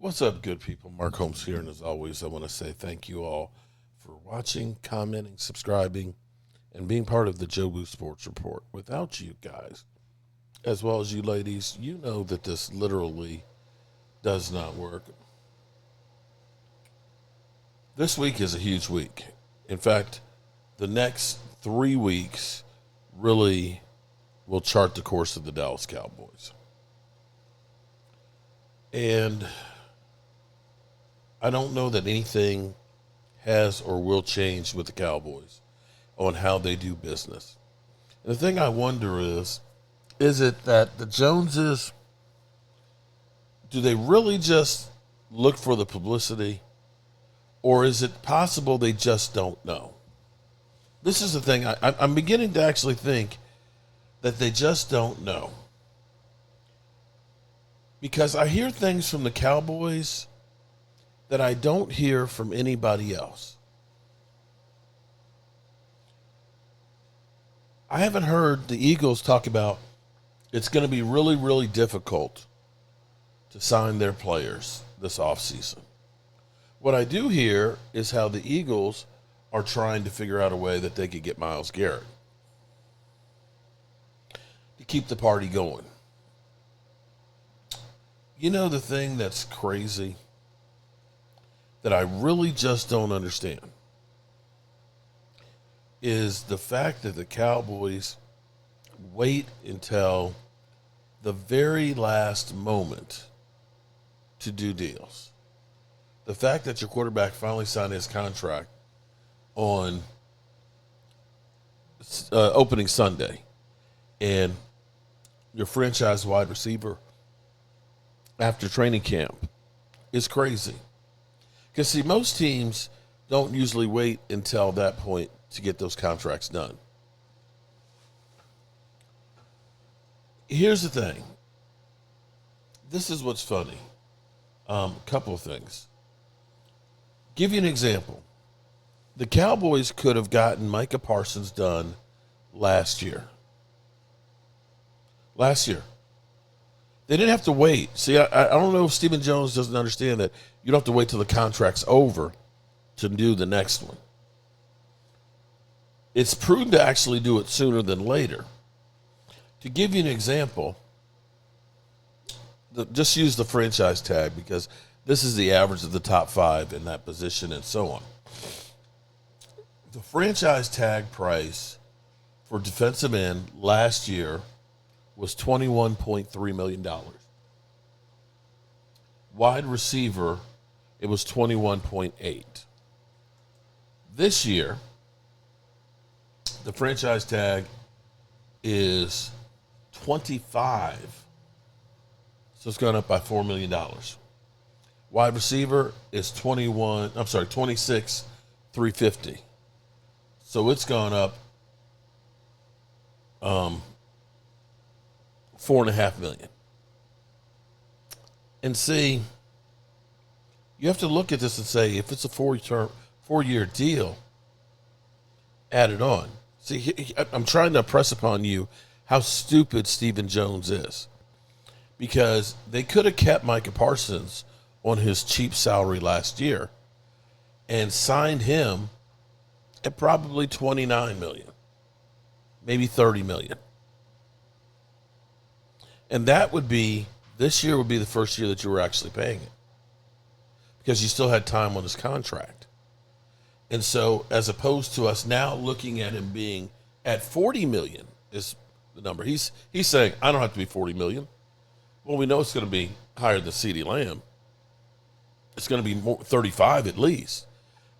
What's up, good people? Mark Holmes here, and as always, I want to say thank you all for watching, commenting, subscribing, and being part of the Jobu Sports Report. Without you guys, as well as you ladies, you know that this literally does not work. This week is a huge week. In fact, the next 3 weeks really will chart the course of the Dallas Cowboys. And I don't know that anything has or will change with the Cowboys on how they do business. And the thing I wonder is it that the Joneses, do they really just look for the publicity? Or is it possible they just don't know? This is the thing. I'm beginning to actually think that they just don't know. Because I hear things from the Cowboys that I don't hear from anybody else. I haven't heard the Eagles talk about it's going to be really, really difficult to sign their players this offseason. What I do hear is how the Eagles are trying to figure out a way that they could get Myles Garrett to keep the party going. You know, the thing that's crazy that I really just don't understand is the fact that the Cowboys wait until the very last moment to do deals. The fact that your quarterback finally signed his contract on opening Sunday and your franchise wide receiver after training camp is crazy. Because, see, most teams don't usually wait until that point to get those contracts done. Here's the thing. This is what's funny. A couple of things. Give you an example. The Cowboys could have gotten Micah Parsons done last year. They didn't have to wait. See, I don't know if Stephen Jones doesn't understand that you don't have to wait till the contract's over to do the next one. It's prudent to actually do it sooner than later. To give you an example, just use the franchise tag because this is the average of the top 5 in that position and so on. The franchise tag price for defensive end last year was $21.3 million. Wide receiver, it was 21.8. This year, the franchise tag is 25. So it's gone up by $4 million. Wide receiver is 26,350. So it's gone up $4.5 million. And see, you have to look at this and say, if it's a 4-year deal, add it on. See, I'm trying to impress upon you how stupid Stephen Jones is. Because they could have kept Micah Parsons on his cheap salary last year and signed him at probably $29 million, maybe $30 million. And that would be, this year would be the first year that you were actually paying it because you still had time on his contract. And so as opposed to us now looking at him being at $40 million is the number. He's saying, I don't have to be $40 million. Well, we know it's going to be higher than CeeDee Lamb. It's going to be more, 35 at least.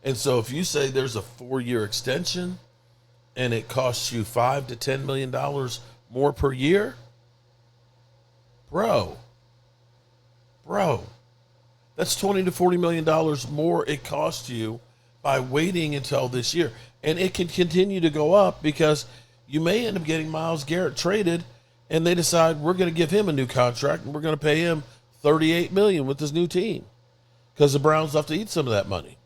And so if you say there's a 4-year extension and it costs you $5 to $10 million more per year, bro, that's $20 to $40 million more it costs you by waiting until this year. And it can continue to go up because you may end up getting Myles Garrett traded and they decide we're going to give him a new contract and we're going to pay him $38 million with his new team because the Browns have to eat some of that money.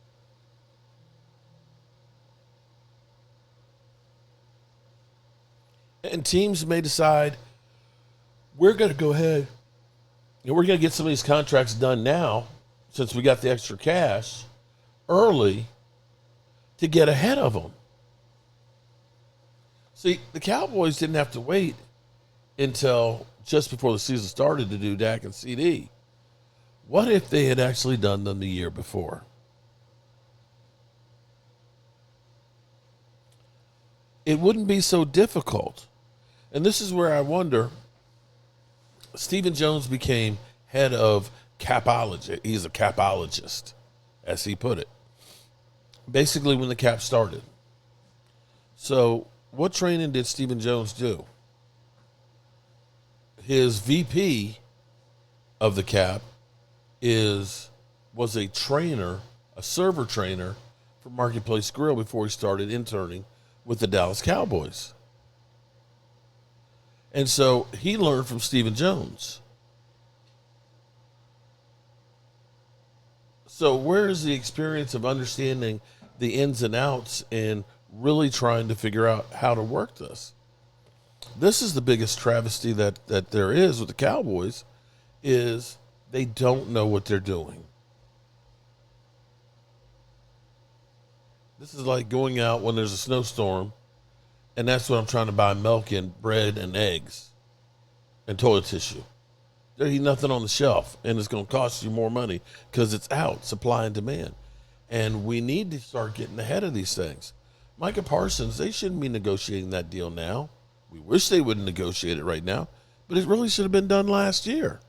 And teams may decide we're going to go ahead and we're going to get some of these contracts done now since we got the extra cash early to get ahead of them. See, the Cowboys didn't have to wait until just before the season started to do Dak and CD. What if they had actually done them the year before? It wouldn't be so difficult. And this is where I wonder, Stephen Jones became head of capology. He's a capologist, as he put it. Basically when the cap started. So what training did Stephen Jones do? His VP of the cap was a trainer, a server trainer for Marketplace Grill before he started interning with the Dallas Cowboys. And so he learned from Stephen Jones. So where is the experience of understanding the ins and outs and really trying to figure out how to work this? This is the biggest travesty that there is with the Cowboys, is they don't know what they're doing. This is like going out when there's a snowstorm, and that's when I'm trying to buy milk and bread and eggs and toilet tissue. There ain't nothing on the shelf, and it's going to cost you more money because it's out, supply and demand. And we need to start getting ahead of these things. Micah Parsons, they shouldn't be negotiating that deal now. We wish they wouldn't negotiate it right now, but it really should have been done last year.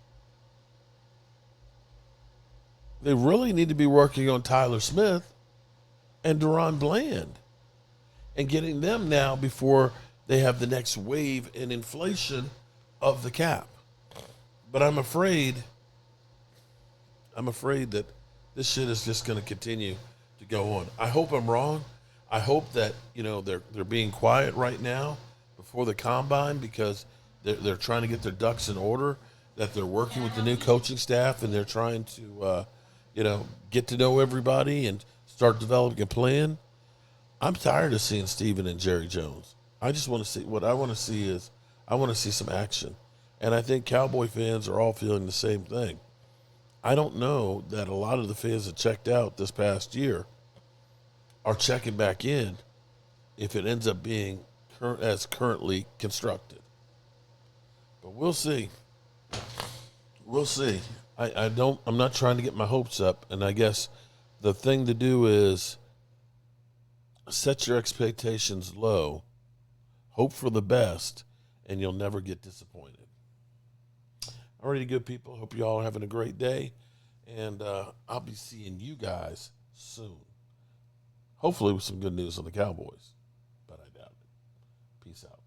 They really need to be working on Tyler Smith and Deron Bland and getting them now before they have the next wave in inflation of the cap. But I'm afraid that this shit is just going to continue to go on. I hope I'm wrong. I hope that, they're being quiet right now before the combine because they're trying to get their ducks in order, that they're working with the new coaching staff and they're trying to, get to know everybody and start developing a plan. I'm tired of seeing Steven and Jerry Jones. I just want to see, what I want to see is, I want to see some action. And I think Cowboy fans are all feeling the same thing. I don't know that a lot of the fans that checked out this past year are checking back in if it ends up being as currently constructed. But we'll see. We'll see. I'm not trying to get my hopes up, and I guess the thing to do is set your expectations low, hope for the best, and you'll never get disappointed. Alrighty, good people. Hope you all are having a great day, and I'll be seeing you guys soon. Hopefully with some good news on the Cowboys, but I doubt it. Peace out.